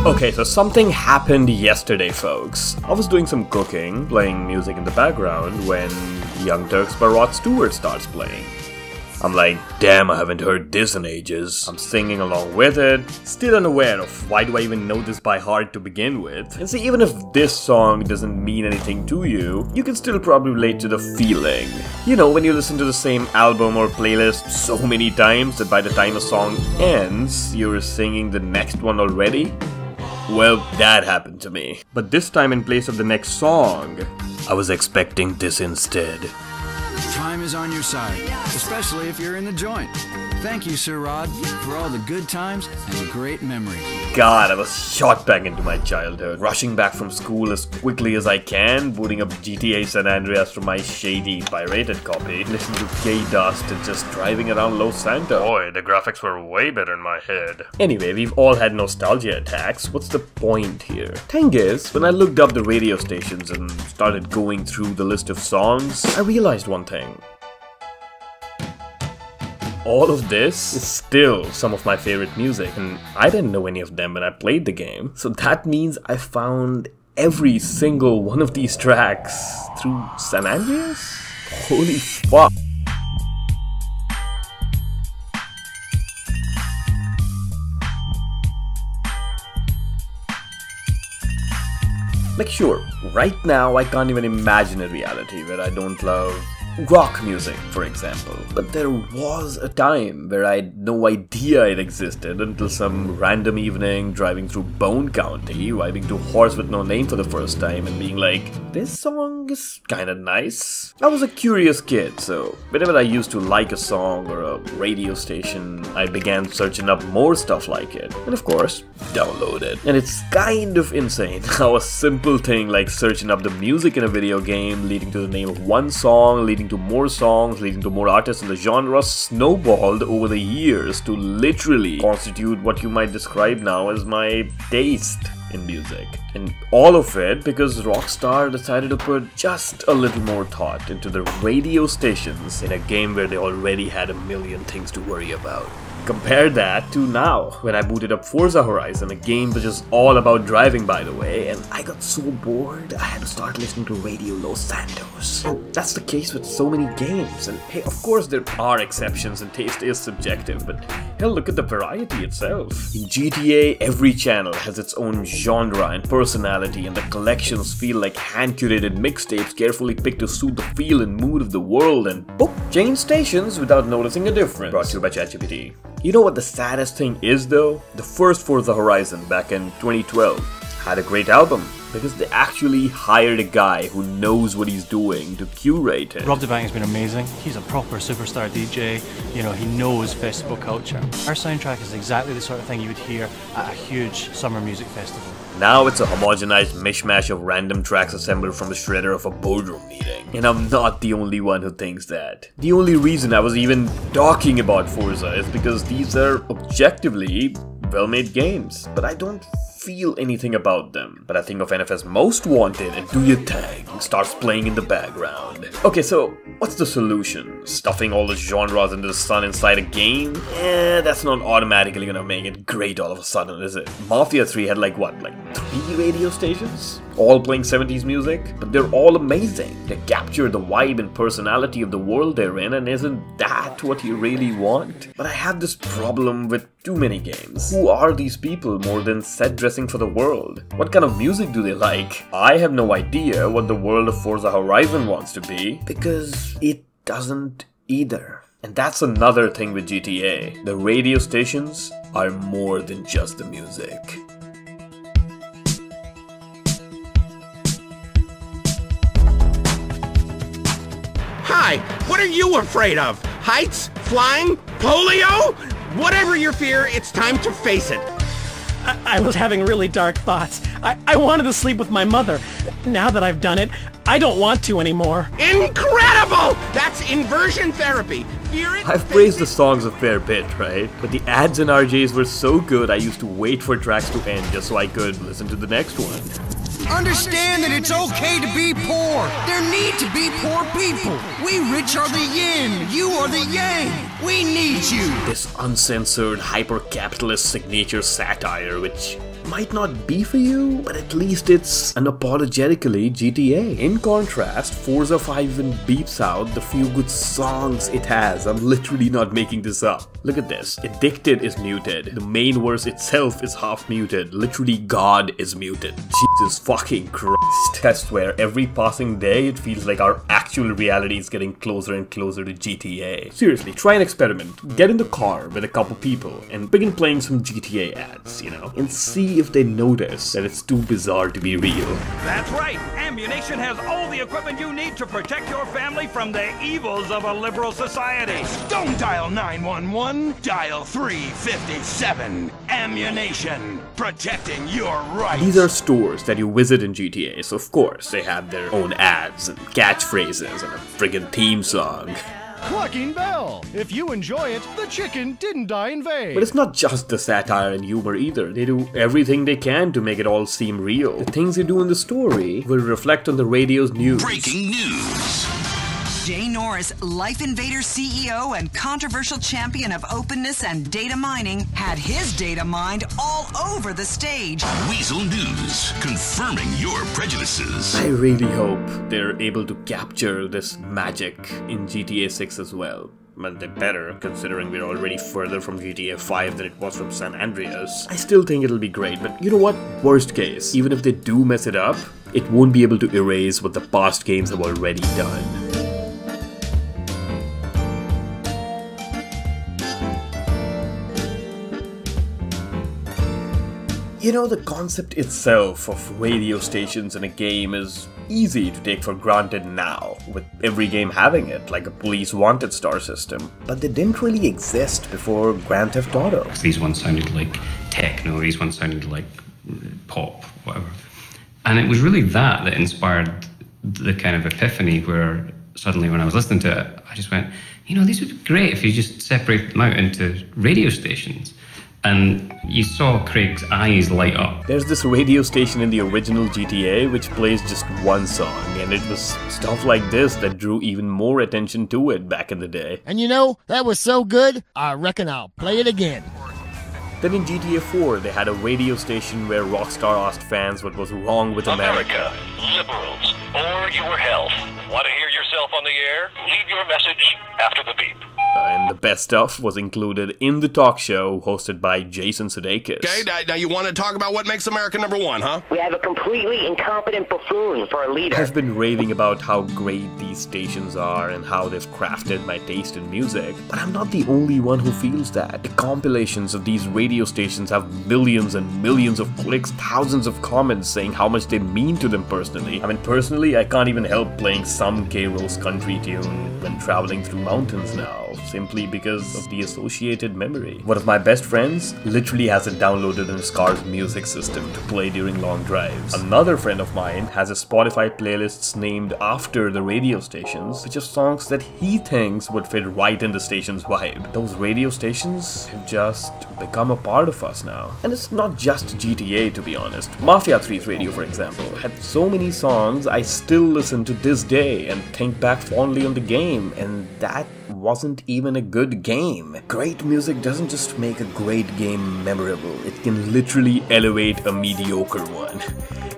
Okay, so something happened yesterday, folks. I was doing some cooking, playing music in the background, when Young Turks by Rod Stewart starts playing. I'm like, damn, I haven't heard this in ages. I'm singing along with it, still unaware of why do I even know this by heart to begin with. And see, even if this song doesn't mean anything to you, you can still probably relate to the feeling. You know, when you listen to the same album or playlist so many times that by the time a song ends, you're singing the next one already? Well, that happened to me. But this time, in place of the next song, I was expecting this instead. Time is on your side, especially if you're in the joint. Thank you, Sir Rod, for all the good times and the great memories. God, I was shot back into my childhood, rushing back from school as quickly as I can, booting up GTA San Andreas from my shady pirated copy, listening to Gay Dust and just driving around Los Santos. Boy, the graphics were way better in my head. Anyway, we've all had nostalgia attacks. What's the point here? Thing is, when I looked up the radio stations and started going through the list of songs, I realized one thing. All of this is still some of my favorite music, and I didn't know any of them when I played the game. So that means I found every single one of these tracks through San Andreas? Holy fuck. Like sure, right now I can't even imagine a reality where I don't love rock music, for example. But there was a time where I had no idea it existed until some random evening driving through Bone County, vibing to Horse with No Name for the first time and being like, this song is kinda nice. I was a curious kid, so whenever I used to like a song or a radio station, I began searching up more stuff like it. And of course, download it. And it's kind of insane how a simple thing like searching up the music in a video game, leading to the name of one song, leading to more songs, leading to more artists in the genre, snowballed over the years to literally constitute what you might describe now as my taste in music. And all of it because Rockstar decided to put just a little more thought into the radio stations in a game where they already had a million things to worry about. Compare that to now, when I booted up Forza Horizon, a game which is all about driving, by the way, and I got so bored I had to start listening to Radio Los Santos. And that's the case with so many games, and hey, of course there are exceptions and taste is subjective, but hell, look at the variety itself. In GTA, every channel has its own genre and personality, and the collections feel like hand-curated mixtapes carefully picked to suit the feel and mood of the world, and boop, change stations without noticing a difference. Brought to you by ChatGPT. You know what the saddest thing is though? The first Forza Horizon back in 2012 had a great album because they actually hired a guy who knows what he's doing to curate it. Rob has been amazing. He's a proper superstar DJ. You know, he knows festival culture. Our soundtrack is exactly the sort of thing you would hear at a huge summer music festival. Now it's a homogenized mishmash of random tracks assembled from the shredder of a boardroom meeting. And I'm not the only one who thinks that. The only reason I was even talking about Forza is because these are objectively well-made games, but I don't feel anything about them. But I think of NFS Most Wanted and Do Your Thing starts playing in the background. Okay, so what's the solution? Stuffing all the genres into the sun inside a game? That's not automatically gonna make it great all of a sudden, is it? Mafia 3 had like 3 radio stations? All playing 70s music? But they're all amazing. They capture the vibe and personality of the world they're in, and isn't that what you really want? But I have this problem with too many games. Who are these people more than set dressing for the world? What kind of music do they like? I have no idea what the world of Forza Horizon wants to be, because it doesn't either. And that's another thing with GTA. The radio stations are more than just the music. Hi, what are you afraid of? Heights? Flying? Polio? Whatever your fear, it's time to face it. I was having really dark thoughts. I wanted to sleep with my mother. Now that I've done it, I don't want to anymore. Incredible! That's inversion therapy. Fear it, I've praised the songs a fair bit, right? But the ads and RJs were so good I used to wait for tracks to end just so I could listen to the next one. Understand that it's okay to be poor. There need to be poor people. We rich are the yin, you are the yang. We need you. This uncensored, hyper-capitalist signature satire, which might not be for you, but at least it's unapologetically GTA. In contrast, Forza 5 even beeps out the few good songs it has. I'm literally not making this up. Look at this. Addicted is muted. The main verse itself is half muted. Literally God is muted. Jesus fucking Christ. I swear, every passing day it feels like our actual reality is getting closer and closer to GTA. Seriously, try an experiment. Get in the car with a couple people and begin playing some GTA ads, you know, and see if they notice that it's too bizarre to be real. That's right. Ammunition has all the equipment you need to protect your family from the evils of a liberal society. Don't dial 911, dial 357. Ammunition, protecting your rights. These are stores that you visit in GTA, so of course they have their own ads and catchphrases and a friggin' theme song. Clucking bell! If you enjoy it, the chicken didn't die in vain. But it's not just the satire and humor either. They do everything they can to make it all seem real. The things they do in the story will reflect on the radio's news. Breaking news. Jay Norris, Life Invader CEO and controversial champion of openness and data mining, had his data mined all over the stage. Weasel News, confirming your prejudices. I really hope they're able to capture this magic in GTA 6 as well. But they better, considering we're already further from GTA 5 than it was from San Andreas. I still think it'll be great, but you know what? Worst case, even if they do mess it up, it won't be able to erase what the past games have already done. You know, the concept itself of radio stations in a game is easy to take for granted now, with every game having it, like a police wanted star system. But they didn't really exist before Grand Theft Auto. These ones sounded like techno, these ones sounded like pop, whatever. And it was really that inspired the kind of epiphany where suddenly when I was listening to it, I just went, you know, these would be great if you just separate them out into radio stations. And you saw Craig's eyes light up. There's this radio station in the original GTA which plays just one song, and it was stuff like this that drew even more attention to it back in the day. And you know, that was so good, I reckon I'll play it again. Then in GTA 4, they had a radio station where Rockstar asked fans what was wrong with America. Liberals, or your health. Want to hear yourself on the air? Leave your message after the beep. And the best stuff was included in the talk show hosted by Jason Sudeikis. Okay, now you want to talk about what makes America #1, huh? We have a completely incompetent buffoon for a leader. I've been raving about how great these stations are and how they've crafted my taste in music, but I'm not the only one who feels that. The compilations of these radio stations have millions and millions of clicks, thousands of comments saying how much they mean to them personally. I mean, personally, I can't even help playing some K-Roll's country tune when traveling through mountains now, simply because of the associated memory. One of my best friends literally has it downloaded in his car's music system to play during long drives. Another friend of mine has a Spotify playlists named after the radio stations, which are songs that he thinks would fit right in the station's vibe. Those radio stations have just become a part of us now. And it's not just GTA, to be honest. Mafia 3's radio, for example, had so many songs I still listen to this day and think back fondly on the game, and that wasn't even a good game. Great music doesn't just make a great game memorable, it can literally elevate a mediocre one.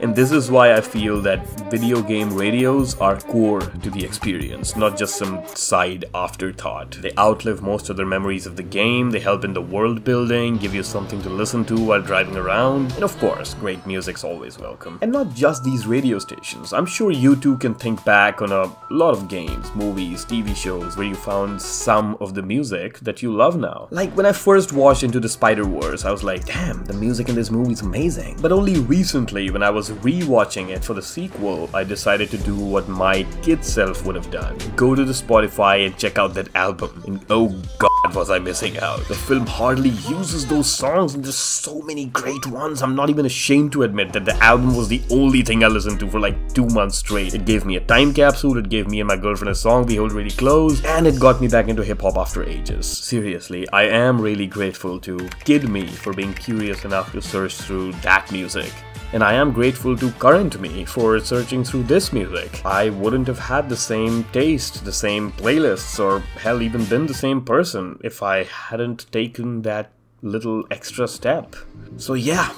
And this is why I feel that video game radios are core to the experience, not just some side afterthought. They outlive most of their memories of the game, they help in the world building, give you something to listen to while driving around, and of course, great music's always welcome. And not just these radio stations, I'm sure you too can think back on a lot of games, movies, TV shows where you found some of the music that you love now. Like when I first watched Into the Spiderverse, I was like, damn, the music in this movie is amazing. But only recently, when I was rewatching it for the sequel, I decided to do what my kid self would have done. Go to the Spotify and check out that album. And oh god, was I missing out. The film hardly uses those songs and there's so many great ones. I'm not even ashamed to admit that the album was the only thing I listened to for like 2 months straight. It gave me a time capsule, it gave me and my girlfriend a song we hold really close, and it got me back into hip-hop after ages. Seriously, I am really grateful to Kid Me for being curious enough to search through that music. And I am grateful to Current Me for searching through this music. I wouldn't have had the same taste, the same playlists, or hell even been the same person if I hadn't taken that little extra step. So yeah,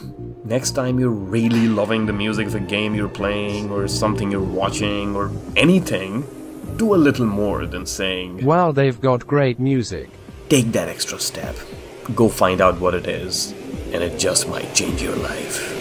next time you're really loving the music of a game you're playing or something you're watching or anything, do a little more than saying, "Wow, they've got great music." Take that extra step. Go find out what it is, and it just might change your life.